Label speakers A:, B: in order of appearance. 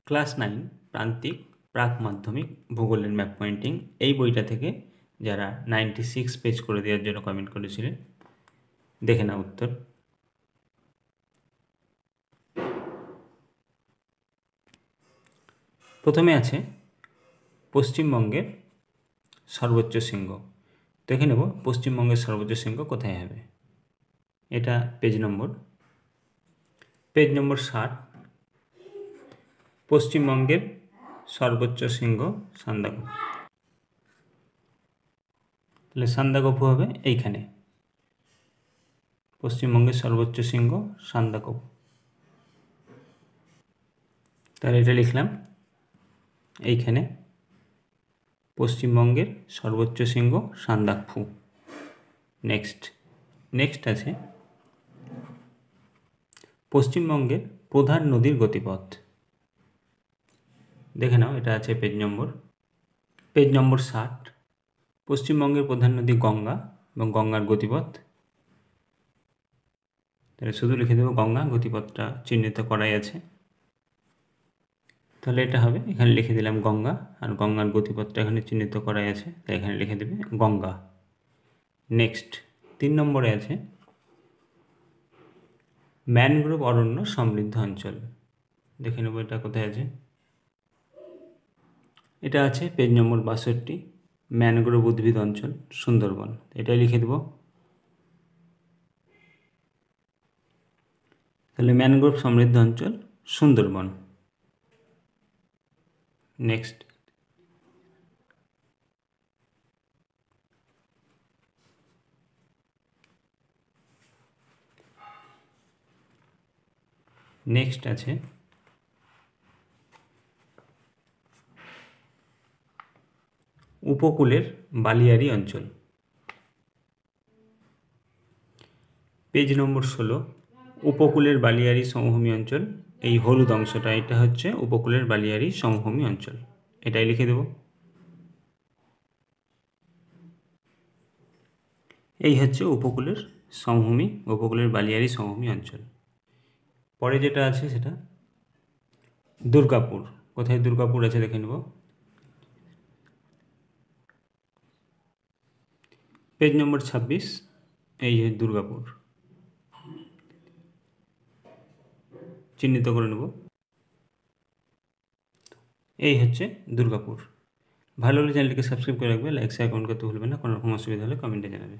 A: Class 9 প্রান্তিক প্রাক মাধ্যমিক ভূগোলের ম্যাপ পয়েন্টিং এই বইটা থেকে যারা 96 পেজ করে দেওয়ার জন্য কমেন্ট করেছিলেন, দেখে না উত্তর। প্রথমে আছে পশ্চিমবঙ্গের সর্বোচ্চ শৃঙ্গ। দেখে নেব পশ্চিমবঙ্গের সর্বোচ্চ শৃঙ্গ কোথায় হবে। এটা পেজ নম্বর 60। পশ্চিমবঙ্গের সর্বোচ্চ শৃঙ্গ সান্দাকফু। তাহলে সান্দাকফু হবে এইখানে। পশ্চিমবঙ্গের সর্বোচ্চ শৃঙ্গ সান্দাকফু। তাহলে এটা লিখলাম এইখানে পশ্চিমবঙ্গের সর্বোচ্চ শৃঙ্গ সান্দাকফু। নেক্সট আছে পশ্চিমবঙ্গের প্রধান নদীর গতিপথ। দেখে নাও, এটা আছে পেজ নম্বর 60। পশ্চিমবঙ্গের প্রধান নদী গঙ্গা এবং গঙ্গার গতিপথ। তাহলে শুধু লিখে দেবো গঙ্গা, গতিপথটা চিহ্নিত করাই আছে। তাহলে এটা হবে, এখানে লিখে দিলাম গঙ্গা, আর গঙ্গার গতিপথটা এখানে চিহ্নিত করাই আছে, তাই এখানে লিখে দেবে গঙ্গা। নেক্সট 3 নম্বরে আছে ম্যানগ্রোভ অরণ্য সমৃদ্ধ অঞ্চল। দেখে নেবো এটা কোথায় আছে। এটা আছে পেজ নম্বর 62, ম্যানগ্রোভ উদ্ভিদ অঞ্চল সুন্দরবন। এটাই লিখে দেব। তাহলে ম্যানগ্রোভ সমৃদ্ধ অঞ্চল সুন্দরবন। নেক্সট আছে উপকূলের বালিয়াড়ি অঞ্চল। পেজ নম্বর 16, উপকূলের বালিয়াড়ি সমভূমি অঞ্চল। এই হলুদ অংশটা, এটা হচ্ছে উপকূলের বালিয়াড়ি সমভূমি অঞ্চল। এটাই লিখে দেব। এই হচ্ছে উপকূলের সমভূমি, উপকূলের বালিয়াড়ি সমভূমি অঞ্চল। পরে যেটা আছে সেটা দুর্গাপুর। কোথায় দুর্গাপুর আছে দেখে নেব। পেজ নম্বর 26, এই যে দুর্গাপুর চিহ্নিত করে নেব। এই হচ্ছে দুর্গাপুর। ভালো হলে চ্যানেলটিকে সাবস্ক্রাইব করে রাখবে, লাইক শেয়ার কমেন্ট করতে ভুলবেন না। কোনো রকম অসুবিধা হলে কমেন্টে জানাবে।